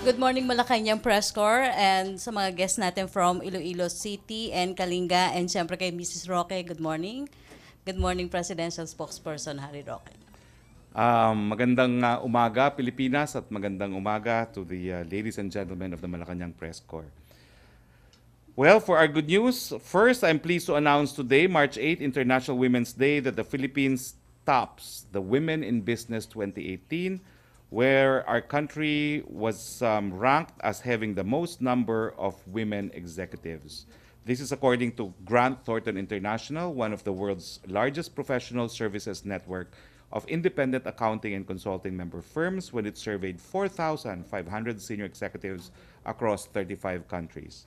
Good morning Malacañang Press Corps and sa mga guests natin from Iloilo City and Kalinga and siyempre kay Mrs. Roque, good morning. Good morning Presidential Spokesperson Harry Roque. Magandang umaga, Pilipinas, at magandang umaga to the ladies and gentlemen of the Malacañang Press Corps. Well, for our good news, first, I'm pleased to announce today, March 8, International Women's Day, that the Philippines tops the Women in Business 2018, where our country was ranked as having the most number of women executives. This is according to Grant Thornton International, one of the world's largest professional services network of independent accounting and consulting member firms when it surveyed 4,500 senior executives across 35 countries.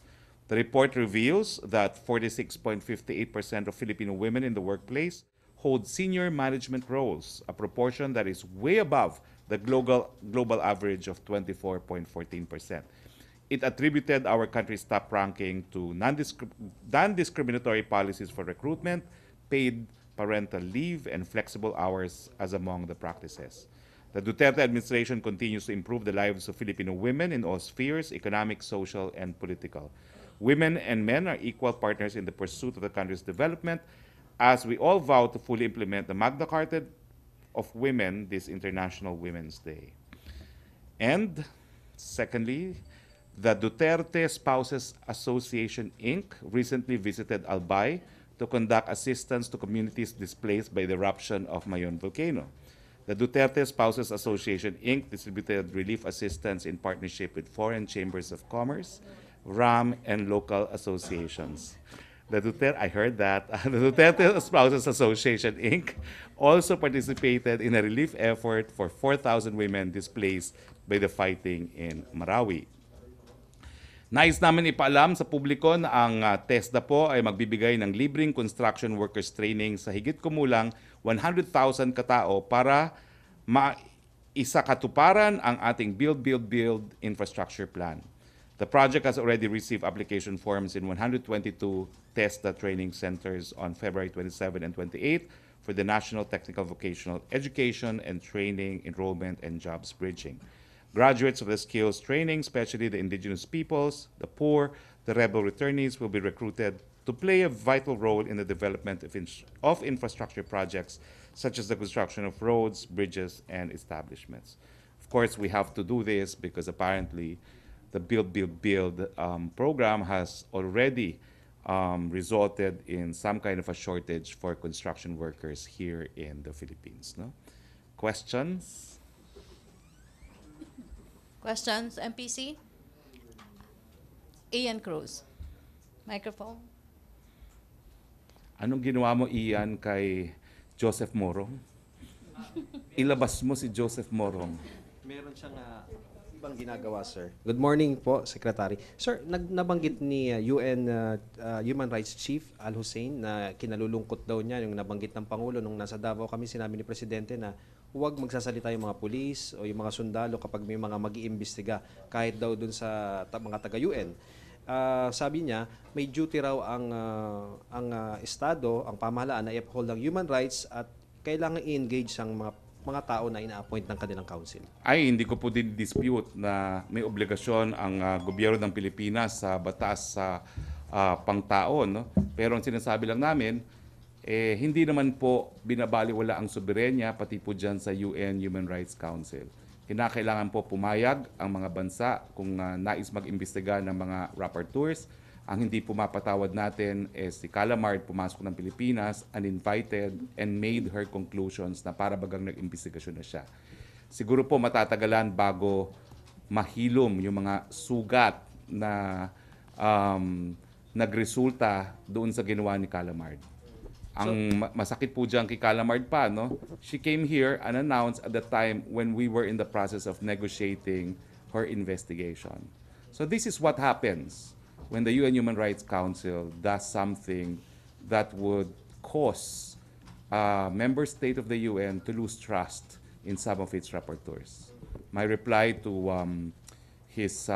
The report reveals that 46.58% of Filipino women in the workplace hold senior management roles, a proportion that is way above the global average of 24.14%. It attributed our country's top ranking to non-discriminatory policies for recruitment, paid parental leave, and flexible hours as among the practices. The Duterte administration continues to improve the lives of Filipino women in all spheres, economic, social, and political. Women and men are equal partners in the pursuit of the country's development as we all vow to fully implement the Magna Carta of Women this International Women's Day. And secondly, the Duterte Spouses Association Inc. recently visited Albay to conduct assistance to communities displaced by the eruption of Mayon volcano. The Duterte Spouses Association Inc. distributed relief assistance in partnership with foreign chambers of commerce, RAM, and local associations. I heard that. The Duterte Spouses Association Inc. also participated in a relief effort for 4,000 women displaced by the fighting in Marawi. Nais namin ipaalam sa publiko na ang TESDA po ay magbibigay ng libreng construction workers training sa higit kumulang 100,000 katao para maisakatuparan ang ating Build infrastructure plan. The project has already received application forms in 122 TESDA training centers on February 27 and 28 for the National Technical Vocational Education and Training Enrollment and Jobs Bridging. Graduates of the skills training, especially the indigenous peoples, the poor, the rebel returnees, will be recruited to play a vital role in the development of infrastructure projects such as the construction of roads, bridges, and establishments. Of course, we have to do this because apparently the Build program has already resulted in some kind of a shortage for construction workers here in the Philippines. No? Questions? Questions, MPC? Ian Cruz. Microphone. Anong ginawa mo, Ian, kay Joseph Morong? Ilabas mo si Joseph Morong. Meron siyang ibang ginagawa, sir. Good morning po, Secretary. Sir, nabanggit ni UN Human Rights Chief Al Hussein na kinalulungkot daw niya yung nabanggit ng Pangulo nung nasa Davao kami, sinabi ni Presidente na huwag magsasalita yung mga pulis o yung mga sundalo kapag may mga mag-iimbestiga kahit daw dun sa mga taga-UN. Sabi niya, may duty raw ang Estado, ang pamahalaan na i-uphold ang human rights at kailangan i-engage ang mga tao na ina-appoint ng kanilang council. Ay, hindi ko po din dispute na may obligasyon ang gobyerno ng Pilipinas sa batas sa pangtao. No? Pero ang sinasabi lang namin, hindi naman po binabaliwala ang soberenya pati po dyan sa UN Human Rights Council. Kinakailangan po pumayag ang mga bansa kung nais mag-imbestiga ng mga rapporteurs. Ang hindi pumapatawad natin si Calamard pumasok ng Pilipinas, uninvited, and made her conclusions na para bagang nag-imbestigasyon na siya. Siguro po matatagalan bago mahilom yung mga sugat na nagresulta doon sa ginawa ni Calamard. Ang masakit po dyan kay Calamard pa, no? She came here unannounced at the time when we were in the process of negotiating her investigation. So this is what happens when the UN Human Rights Council does something that would cause a member state of the UN to lose trust in some of its rapporteurs. My reply to His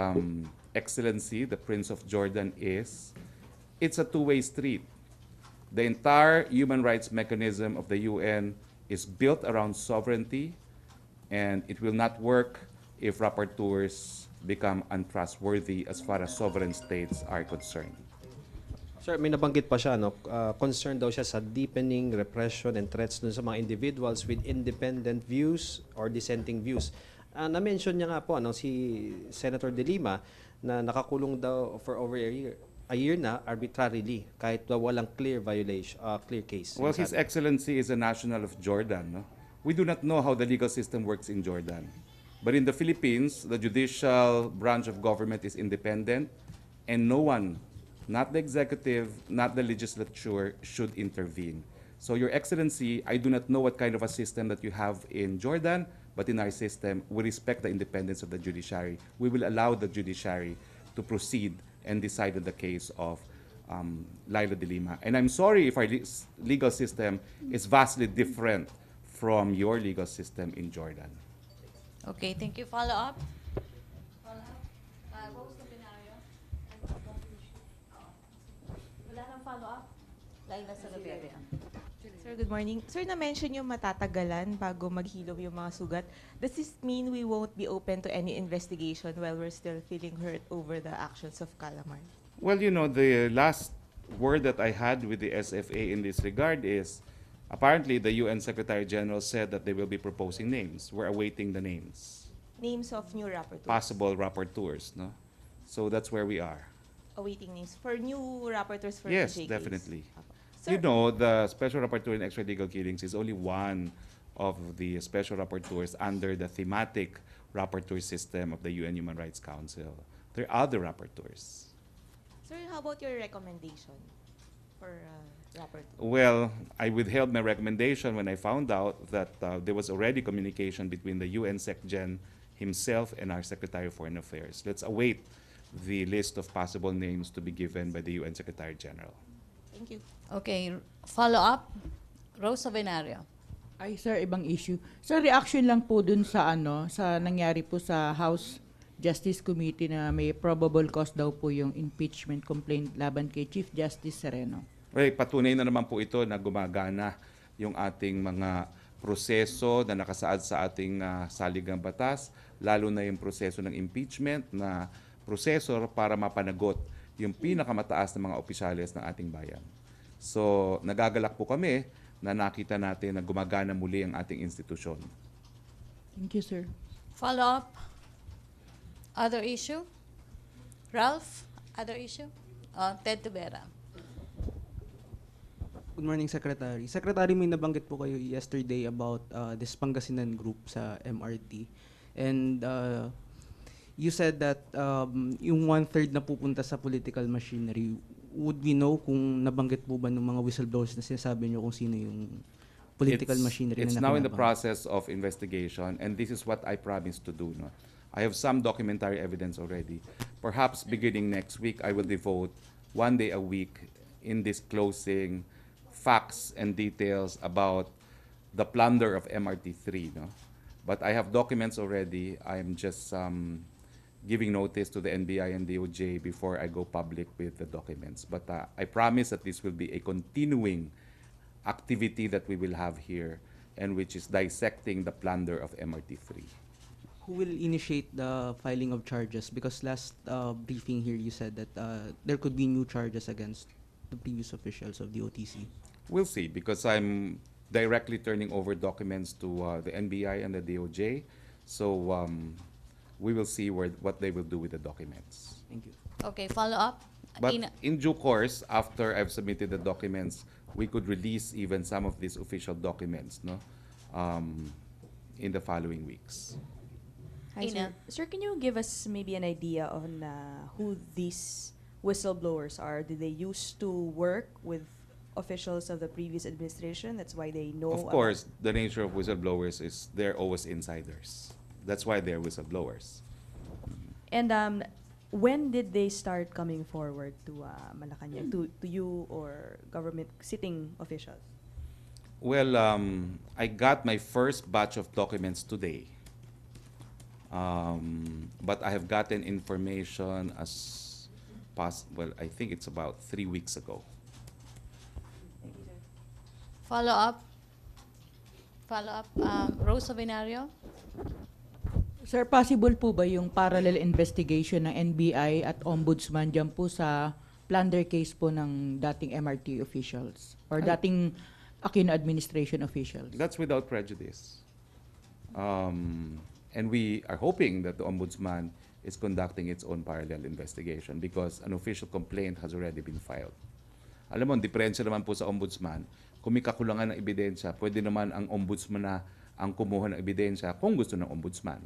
Excellency, the Prince of Jordan, is it's a two-way street. The entire human rights mechanism of the UN is built around sovereignty, and it will not work if rapporteurs become untrustworthy as far as sovereign states are concerned. Sir, may nabanggit pa siya, no? Concerned daw siya sa deepening repression and threats dun sa mga individuals with independent views or dissenting views. Na-mention niya nga po, si Senator De Lima, na nakakulong daw for over a year na arbitrarily, kahit walang clear violation, clear case. Well, His Excellency is a national of Jordan. No? We do not know how the legal system works in Jordan. But in the Philippines, the judicial branch of government is independent, and no one, not the executive, not the legislature, should intervene. So, Your Excellency, I do not know what kind of a system that you have in Jordan, but in our system, we respect the independence of the judiciary. We will allow the judiciary to proceed and decide on the case of Laila De Lima. And I'm sorry if our legal system is vastly different from your legal system in Jordan. Okay, thank you. Follow up? Follow-up? What was the scenario? Wala nang follow-up? Laila Salaveria. Sir, good morning. Sir, na-mention yung matatagalan bago maghilom yung mga sugat. Does this mean we won't be open to any investigation while we're still feeling hurt over the actions of Calamar? Well, the last word that I had with the SFA in this regard is apparently the UN Secretary General said that they will be proposing names. We're awaiting the names. Names of new rapporteurs. Possible rapporteurs, no? So that's where we are. Awaiting names for new rapporteurs for Yes, the case. definitely. Sir, The Special Rapporteur in Extralegal Killings is only one of the Special Rapporteurs under the thematic rapporteur system of the UN Human Rights Council. There are other rapporteurs. sir, how about your recommendation for rapporteur? Well, I withheld my recommendation when I found out that there was already communication between the UN SecGen himself and our Secretary of Foreign Affairs. Let's await the list of possible names to be given by the UN Secretary General. Thank you. Okay, follow-up? Rosa Venario. Ay, sir, ibang issue. Sir, reaction lang po dun sa sa nangyari po sa House Justice Committee na may probable cause daw po yung impeachment complaint laban kay Chief Justice Sereno. Well, patunay na naman po ito na gumagana yung ating mga proseso na nakasaad sa ating saligang batas, lalo na yung proseso ng impeachment na proseso para mapanagot yung pinakamataas na mga opisyales ng ating bayan. So, nagagalak po kami na nakita natin na gumagana muli ang ating institusyon. Thank you, sir. Follow-up? Other issue? Ralph? Other issue? Ted Tubera. Good morning, Secretary. Secretary, may nabanggit po kayo yesterday about this Pangasinan group sa MRT. And you said that yung 1/3 na pupunta sa political machinery, would we know kung nabanggit po ba ng mga whistleblowers na sinasabi nyo kung sino yung political machinery It's na now in the nakinabang? process of investigation, and this is what I promised to do. No? I have some documentary evidence already. Perhaps beginning next week, I will devote 1 day a week in disclosing facts and details about the plunder of MRT3. No? But I have documents already. I'm just giving notice to the NBI and DOJ before I go public with the documents. But I promise that this will be a continuing activity that we will have here, and which is dissecting the plunder of MRT3. Who will initiate the filing of charges? Because last briefing here, you said that there could be new charges against the previous officials of the OTC. We'll see, because I'm directly turning over documents to the NBI and the DOJ. So we will see what they will do with the documents. Thank you. Okay, follow-up? But in due course, after I've submitted the documents, we could release even some of these official documents, no, in the following weeks. Hi, sir. Ina. Sir, can you give us maybe an idea on who these whistleblowers are? Did they used to work with officials of the previous administration? That's why they know Of about- course, the nature of whistleblowers is they're always insiders. That's why they're whistleblowers. And when did they start coming forward to Malacañang, to you or government sitting officials? Well, I got my first batch of documents today. But I have gotten information well, I think it's about 3 weeks ago. Follow-up? Follow-up? Rosa Venario? Sir, possible po ba yung parallel investigation ng NBI at Ombudsman dyan po sa plunder case po ng dating MRT officials or dating Aquino administration officials? That's without prejudice. And we are hoping that the Ombudsman is conducting its own parallel investigation because an official complaint has already been filed. Alam mo, ang diferensya naman po sa Ombudsman, kung may kakulangan ng ebidensya, pwede naman ang Ombudsman na ang kumuha ng ebidensya kung gusto ng Ombudsman.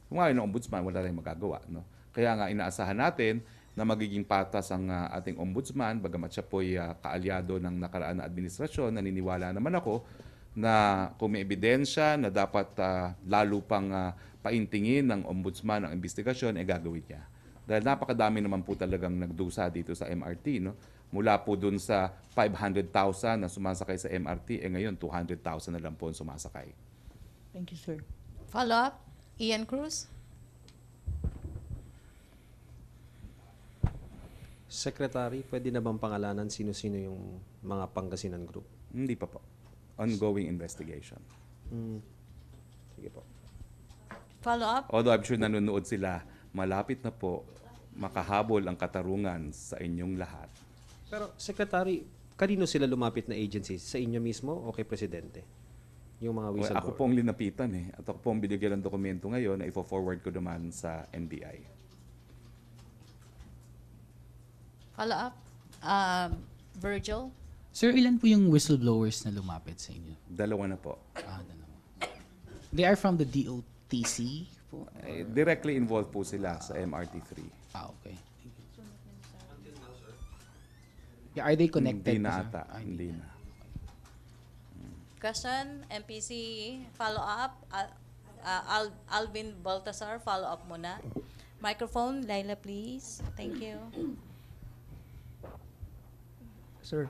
Kung ayaw ng Ombudsman, wala tayong magagawa. No? Kaya nga, inaasahan natin na magiging patas ang ating Ombudsman, bagamat siya po'y kaalyado ng nakaraan na administrasyon, naniniwala naman ako na kung may ebidensya na dapat lalo pang paintingin ng Ombudsman ang investigasyon, gagawin niya. Dahil napakadami naman po talagang nagdusa dito sa MRT. No? Mula po dun sa 500,000 na sumasakay sa MRT, ngayon 200,000 na lang po ang sumasakay. Thank you, sir. Follow up, Ian Cruz. Secretary, pwede na bang pangalanan sino-sino yung mga Pangasinan Group? Hindi pa po. Ongoing investigation. Sige po. Follow up, Although I'm sure nanonood sila, malapit na po makahabol ang katarungan sa inyong lahat. Pero Secretary, kanino sila lumapit na agencies? Sa inyo mismo o kay Presidente? Yung mga Well, whistleblower? ako pong linapitan at ako pong binigyan ng dokumento ngayon na ifo-forward ko naman sa NBI. follow up, Virgil. Sir, ilan po yung whistleblowers na lumapit sa inyo? Dalawa na po. Dalawa. They are from the DOTC po? Directly involved po sila sa MRT3. Okay. Thank you. Yeah, are they connected? Hindi na sir? ata. Hindi na. Question, MPC, follow up. Alvin Baltasar, follow up muna. Microphone, Laila, please. Thank you. Sir,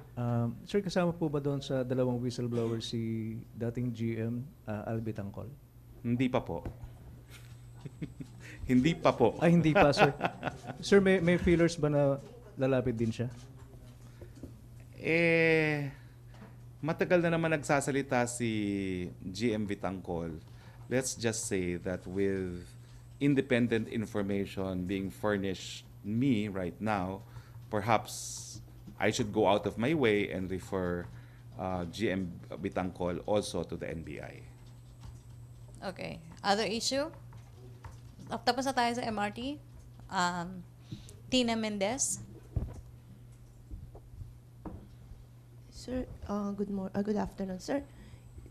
sir, kasama po ba doon sa dalawang whistleblower si dating GM Albi Tangkol? Hindi pa po. Hindi pa po. Ay, hindi pa, sir. Sir, may feelers ba na lalapit din siya? Matagal na naman nagsasalita si GM Vitangcol. Let's just say that with independent information being furnished me right now, perhaps I should go out of my way and refer GM Vitangcol also to the NBI. Okay. Other issue? Tapos na tayo sa MRT. Tina Mendez. Sir, good afternoon, sir.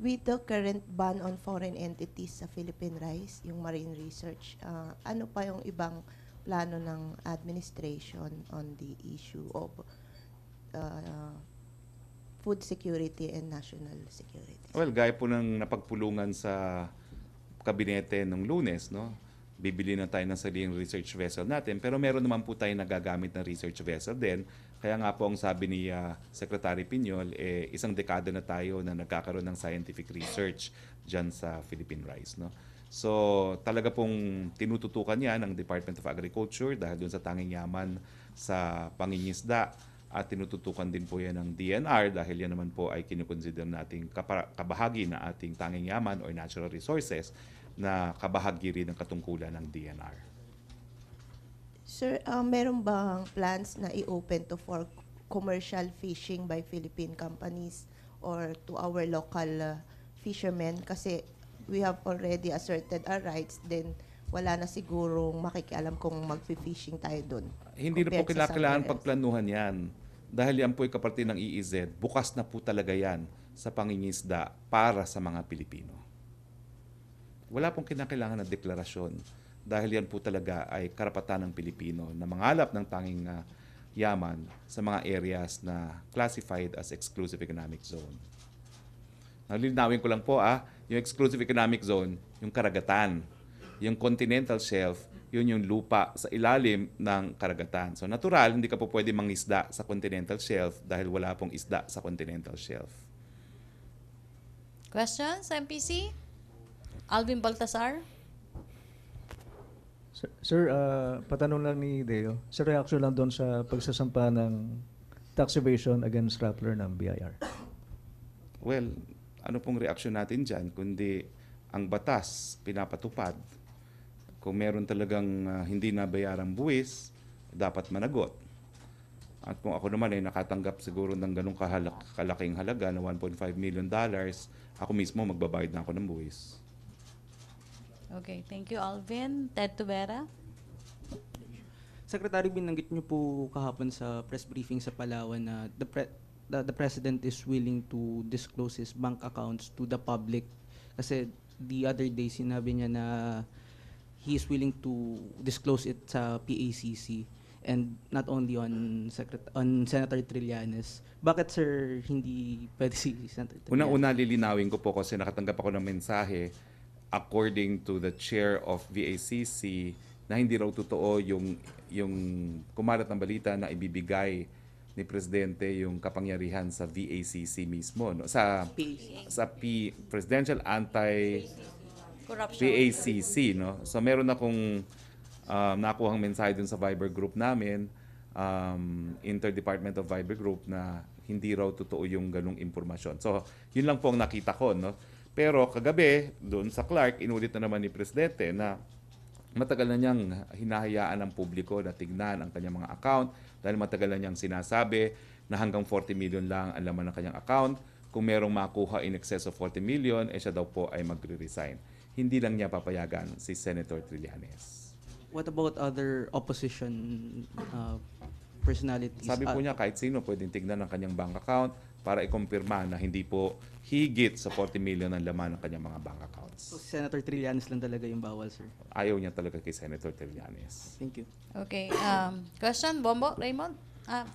With the current ban on foreign entities sa Philippine Rice, yung marine research, ano pa yung ibang plano ng administration on the issue of food security and national security? Well, gaya po ng napagpulungan sa kabinete nung Lunes, no? Bibili na tayo ng sariling research vessel natin, pero meron naman po tayo nagagamit ng research vessel din. Kaya nga po ang sabi ni Secretary Piñol, isang dekada na tayo na nagkakaroon ng scientific research dyan sa Philippine Rice. No? So talaga pong tinututukan yan ng Department of Agriculture dahil dun sa tanging yaman sa pangingisda, at tinututukan din po yan ng DNR dahil yan naman po ay kinukonsider nating kabahagi na ating tanging yaman or natural resources na kabahagi rin ng katungkulan ng DNR. Sir, meron bang plans na i-open to for commercial fishing by Philippine companies or to our local fishermen? Kasi we have already asserted our rights, then wala na sigurong makikialam kung mag-fishing tayo doon. Hindi na po kailangan pagplanuhan yan. Dahil yan po ay kaparte ng EEZ, bukas na po talaga yan sa pangingisda para sa mga Pilipino. Wala pong kinakailangan na deklarasyon dahil yan po talaga ay karapatan ng Pilipino na mangalap ng tanging yaman sa mga areas na classified as exclusive economic zone. Nalinawin ko lang po yung exclusive economic zone, yung karagatan. Yung continental shelf, yun yung lupa sa ilalim ng karagatan. So natural, hindi ka po pwede mangisda sa continental shelf dahil wala pong isda sa continental shelf. Questions, MPC? Alvin Baltasar? Sir, patanong lang ni Deo. Sir, reaction lang doon sa pagsasampa ng tax evasion against Rappler ng BIR. Well, ano pong reaksyon natin dyan? Kundi ang batas pinapatupad. kung meron talagang hindi nabayarang buwis, dapat managot. At kung ako naman ay nakatanggap siguro ng ganong kalaking halaga na $1.5 million, ako mismo magbabayad na ako ng buwis. Okay, thank you, Alvin. Ted Tubera? Secretary, binanggit niyo po kahapon sa press briefing sa Palawan na the President is willing to disclose his bank accounts to the public. Kasi the other day, sinabi niya na he is willing to disclose it sa PACC and not only on Senator Trillanes. Bakit, sir, hindi pwede si Senator Trillanes? Una-una lilinawin ko po kasi nakatanggap ako ng mensahe according to the chair of VACC na hindi raw totoo yung kumalat ng balita na ibibigay ni Presidente yung kapangyarihan sa VACC mismo, no? Sa Presidential Corruption. Anti-PACC, no? So meron akong nakuhang mensahe dun sa Viber group namin, Interdepartmental Viber group, na hindi raw totoo yung ganung impormasyon. So yun lang po ang nakita ko, no? Pero kagabi, doon sa Clark, inulit na naman ni Presidente na matagal na niyang hinahayaan ang publiko na tignan ang kanyang mga account dahil matagal na niyang sinasabi na hanggang 40 million lang ang laman ng kanyang account. Kung merong makuha in excess of 40 million, siya daw po ay magre-resign. Hindi lang niya papayagan si Senator Trillanes. What about other opposition personalities? Sabi po niya kahit sino pwedeng tignan ang kanyang bank account para ikumpirma na hindi po higit sa 40 million ang laman ng kanyang mga bank accounts. So, Senator Trillanes lang talaga yung bawal, sir. Ayaw niya talaga kay Senator Trillanes. Thank you. Okay, question, Bombo, Raymond?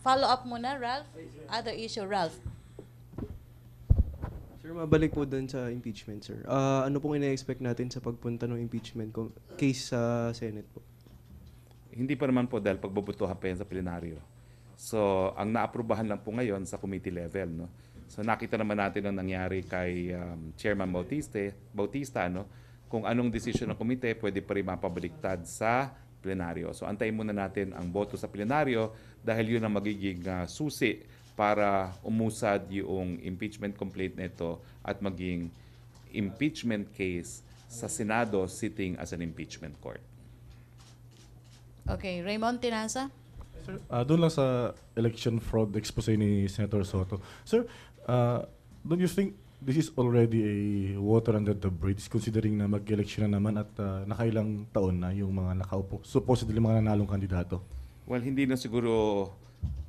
Follow up muna, Ralph. Other issue, Ralph. Sir, mabalik po doon sa impeachment, sir. Ano pong ina-expect natin sa pagpunta ng impeachment case sa Senate po? Hindi pa naman po dahil pagbubutuhan pa yan sa plenaryo. So, ang naaprubahan lang po ngayon sa committee level, no? So, nakita naman natin ang nangyari kay Chairman Bautista, no? Kung anong desisyon ng komite, pwede pa rin mapabaliktad sa plenaryo. So, antayin muna natin ang boto sa plenaryo dahil yun ang magiging susi para umusad yung impeachment complaint nito at maging impeachment case sa Senado sitting as an impeachment court. Okay, Raymond Tinasa? Sir, doon lang sa election fraud expose ni Senator Soto. Sir, don't you think this is already a water under the bridge considering na mag-election na naman at nakailang taon na yung mga nakaupo, supposedly mga nanalong kandidato? Well, hindi na siguro,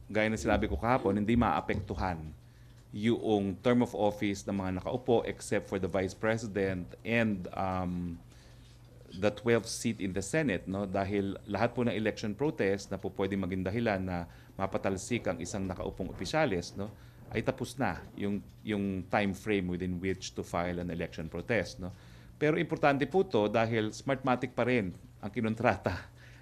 gaya na sinabi ko kahapon, hindi maapektuhan yung term of office ng mga nakaupo except for the Vice President and the 12th seat in the Senate, no? Dahil lahat po ng election protest na po pwede maging dahilan na mapatalsik ang isang nakaupong opisyalis, no? Ay tapos na yung time frame within which to file an election protest, no? Pero importante po to dahil Smartmatic pa rin ang kinontrata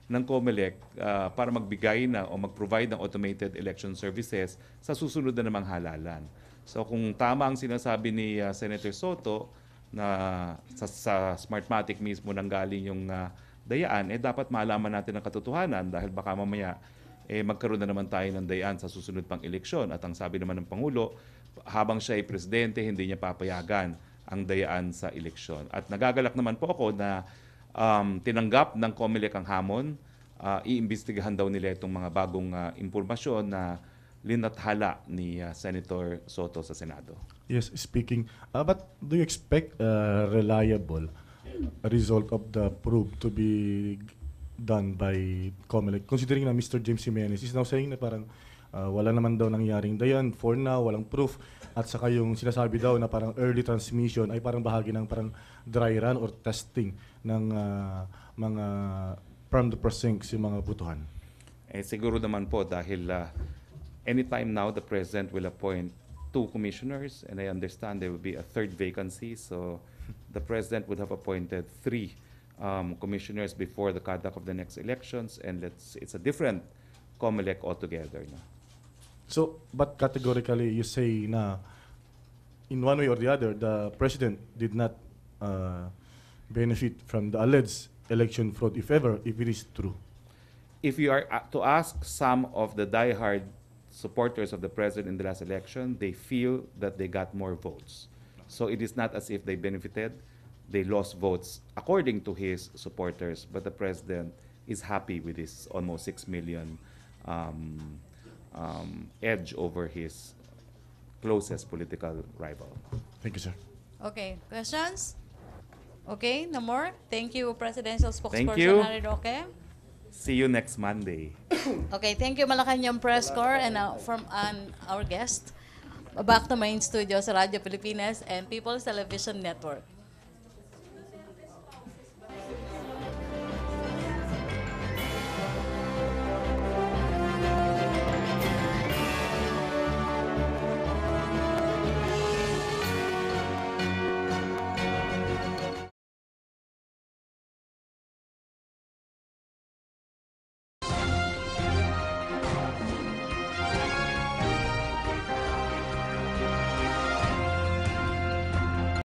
ng COMELEC para magbigay na o mag-provide ng automated election services sa susunod na namang halalan. So kung tama ang sinasabi ni Senator Soto na sa Smartmatic mismo nanggaling yung dayaan, dapat malaman natin ang katotohanan dahil baka mamaya magkaroon na naman tayo ng dayaan sa susunod pang eleksyon. At ang sabi naman ng Pangulo, habang siya ay presidente, hindi niya papayagan ang dayaan sa eleksyon. At nagagalak naman po ako na tinanggap ng COMELEC ang hamon, iimbestigahan daw nila itong mga bagong impormasyon na linathala ni Senator Soto sa Senado. Yes, speaking. But do you expect a reliable result of the probe to be done by COMELEC? Considering na Mr. James Jimenez is now saying na parang wala naman daw nangyaring dayan for now, walang proof. At saka yung sinasabi daw na parang early transmission ay parang bahagi ng parang dry run or testing ng mga from the precincts yung mga butuhan. Siguro naman po dahil anytime now the President will appoint 2 commissioners and I understand there will be a 3rd vacancy. So the President would have appointed 3 commissioners before the conduct of the next elections, and it's a different COMELEC altogether. No? So, but categorically you say na in one way or the other, the President did not benefit from the alleged election fraud, if ever, if it is true. If you are to ask some of the diehard supporters of the President in the last election, they feel that they got more votes. So it is not as if they benefited. they lost votes according to his supporters, but the president is happy with his almost 6 million edge over his closest political rival. Thank you, sir. Okay, questions? Okay, no more? Thank you, Presidential Spokesperson you. Harry Roque. See you next Monday. Okay, thank you Malacañang Press Corps and from our guest. Back to main studio sa Radyo Pilipinas and People's Television Network.